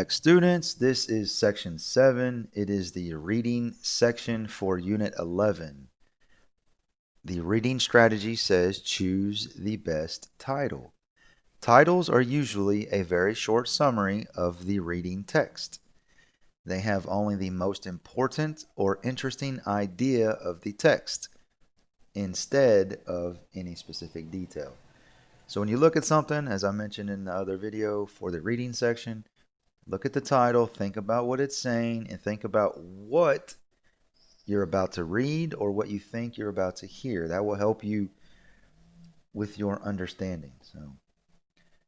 Students, this is section 7. It is the reading section for unit 11. The reading strategy says choose the best title. Titles are usually a very short summary of the reading text. They have only the most important or interesting idea of the text instead of any specific detail. So when you look at something, as I mentioned in the other video for the reading section, look at the title, think about what it's saying, and think about what you're about to read or what you think you're about to hear. That will help you with your understanding. So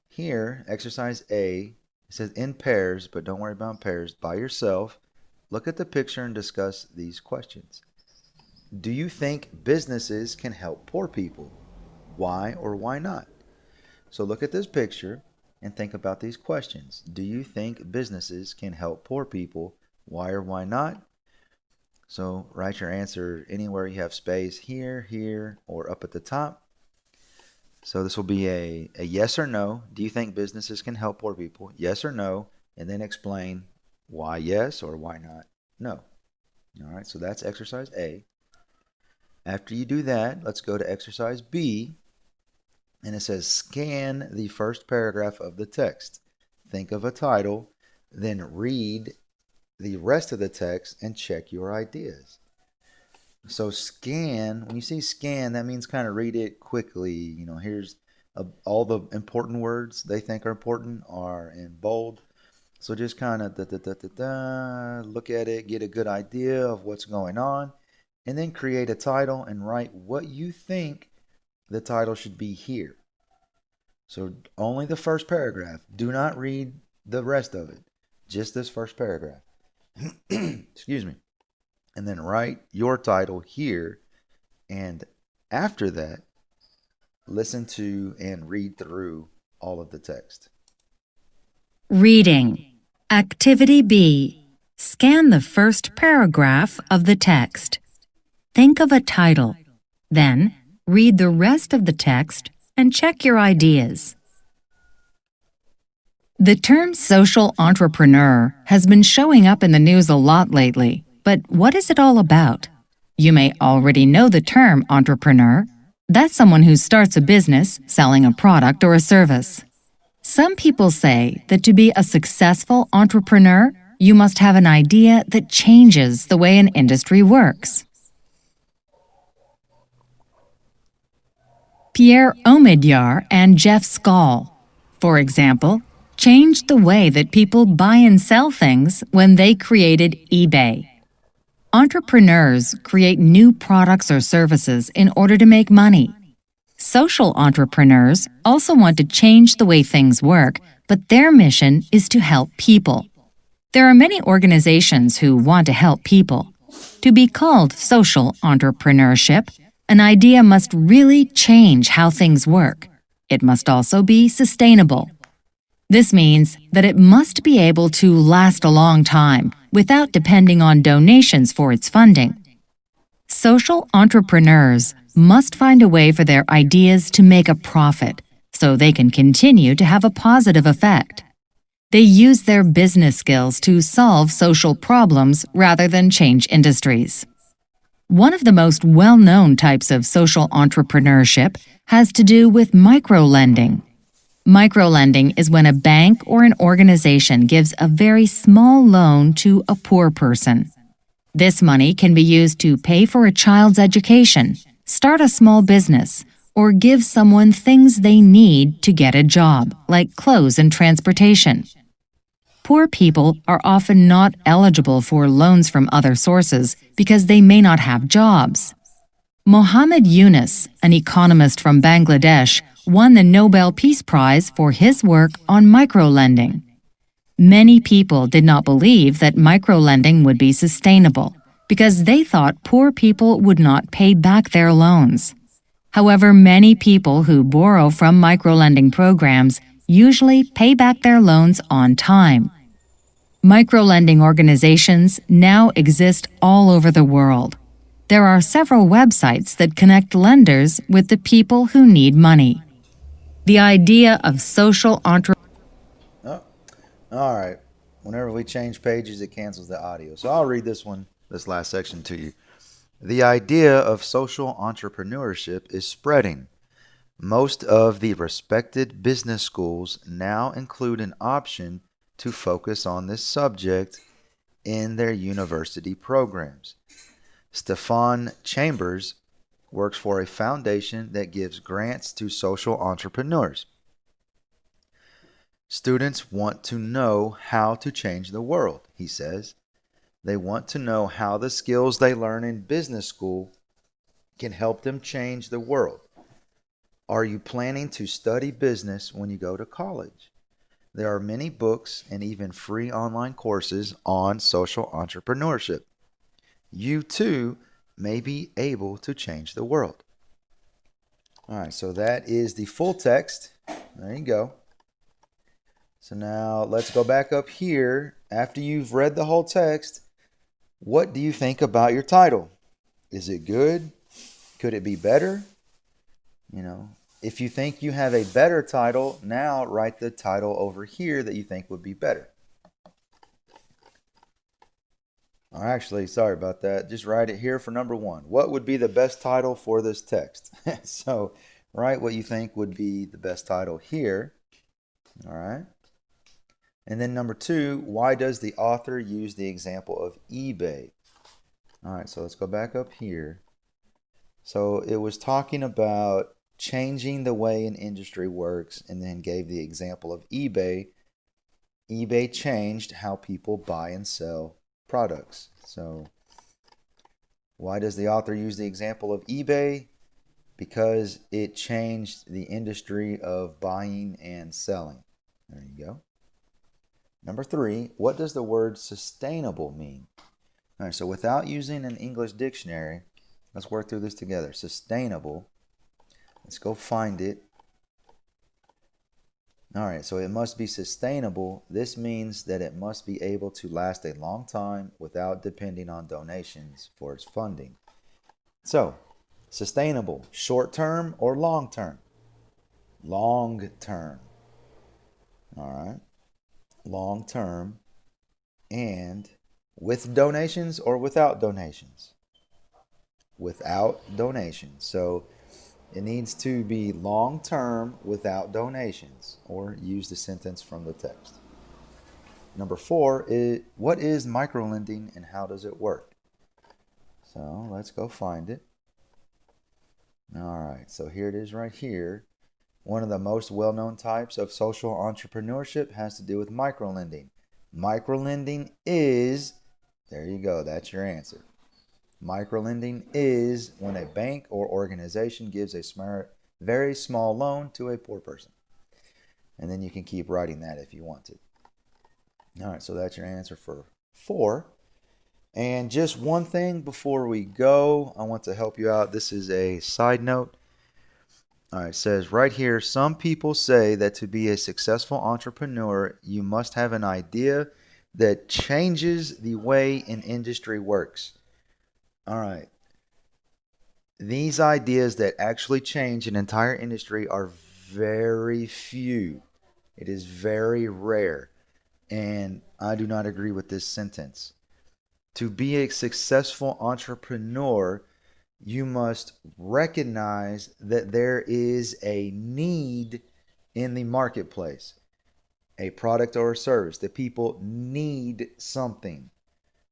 here, exercise A, it says in pairs, but don't worry about pairs, by yourself. Look at the picture and discuss these questions. Do you think businesses can help poor people? Why or why not? So look at this picture and think about these questions. Do you think businesses can help poor people? Why or why not? So write your answer anywhere you have space, here, here, or up at the top. So this will be a yes or no. Do you think businesses can help poor people? Yes or no, and then explain why yes or why not no. All right, so that's exercise A. After you do that, let's go to exercise B. And it says scan the first paragraph of the text. Think of a title, then read the rest of the text and check your ideas. So scan, when you see scan, that means kind of read it quickly. You know, here's all the important words they think are important are in bold. So just kind of look at it, get a good idea of what's going on, and then create a title and write what you think the title should be here. So only the first paragraph. Do not read the rest of it. Just this first paragraph. Excuse me. And then write your title here. And after that, listen to and read through all of the text. Reading. Activity B. Scan the first paragraph of the text. Think of a title. Then, read the rest of the text and check your ideas. The term social entrepreneur has been showing up in the news a lot lately, but what is it all about? You may already know the term entrepreneur. That's someone who starts a business selling a product or a service. Some people say that to be a successful entrepreneur, you must have an idea that changes the way an industry works. Pierre Omidyar and Jeff Skoll, for example, changed the way that people buy and sell things when they created eBay. Entrepreneurs create new products or services in order to make money. Social entrepreneurs also want to change the way things work, but their mission is to help people. There are many organizations who want to help people. To be called social entrepreneurship, an idea must really change how things work. It must also be sustainable. This means that it must be able to last a long time without depending on donations for its funding. Social entrepreneurs must find a way for their ideas to make a profit so they can continue to have a positive effect. They use their business skills to solve social problems rather than change industries. One of the most well-known types of social entrepreneurship has to do with microlending. Microlending is when a bank or an organization gives a very small loan to a poor person. This money can be used to pay for a child's education, start a small business, or give someone things they need to get a job, like clothes and transportation. Poor people are often not eligible for loans from other sources because they may not have jobs. Mohammed Yunus, an economist from Bangladesh, won the Nobel Peace Prize for his work on microlending. Many people did not believe that microlending would be sustainable because they thought poor people would not pay back their loans. However, many people who borrow from microlending programs usually pay back their loans on time. Microlending organizations now exist all over the world. There are several websites that connect lenders with the people who need money. The idea of social Oh, all right. Whenever we change pages, it cancels the audio. So I'll read this last section to you. The idea of social entrepreneurship is spreading. Most of the respected business schools now include an option to focus on this subject in their university programs. Stefan Chambers works for a foundation that gives grants to social entrepreneurs. Students want to know how to change the world, he says. They want to know how the skills they learn in business school can help them change the world. Are you planning to study business when you go to college? There are many books and even free online courses on social entrepreneurship. You too may be able to change the world. All right, so that is the full text. There you go. So now let's go back up here. After you've read the whole text, what do you think about your title? Is it good? Could it be better? If you think you have a better title, now write the title over here that you think would be better. Or actually, sorry about that. Just write it here for number 1. What would be the best title for this text? So write what you think would be the best title here. All right. And then number 2, why does the author use the example of eBay? All right, so let's go back up here. So it was talking about changing the way an industry works, and then gave the example of eBay. eBay changed how people buy and sell products. So why does the author use the example of eBay? Because it changed the industry of buying and selling. There you go. Number 3, what does the word sustainable mean? All right, so without using an English dictionary, let's work through this together. Sustainable. Let's go find it. All right, so it must be sustainable. This means that it must be able to last a long time without depending on donations for its funding. So, sustainable, short term or long term? Long term. All right, long term. And with donations or without donations? Without donations. So, it needs to be long term without donations, or use the sentence from the text. Number 4 is, what is microlending and how does it work? So let's go find it. All right, so here it is right here. One of the most well-known types of social entrepreneurship has to do with microlending. Microlending is, there you go, that's your answer. Microlending is when a bank or organization gives a very small loan to a poor person. And then you can keep writing that if you want to. All right, so that's your answer for 4. And just one thing before we go, I want to help you out. This is a side note. All right, it says right here, some people say that to be a successful entrepreneur, you must have an idea that changes the way an industry works. All right. These ideas that actually change an entire industry are very few. It is very rare. And I do not agree with this sentence. To be a successful entrepreneur, you must recognize that there is a need in the marketplace, a product or a service. The people need something.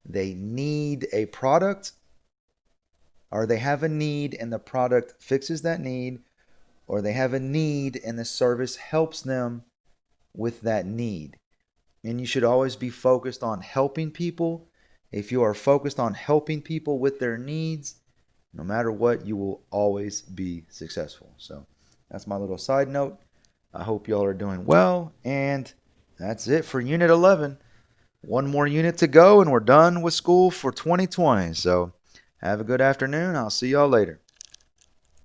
They need a product, or they have a need and the product fixes that need, or they have a need and the service helps them with that need. And you should always be focused on helping people. If you are focused on helping people with their needs, no matter what, you will always be successful. So that's my little side note. I hope y'all are doing well. And that's it for Unit 11. One more unit to go and we're done with school for 2020. So have a good afternoon. I'll see y'all later.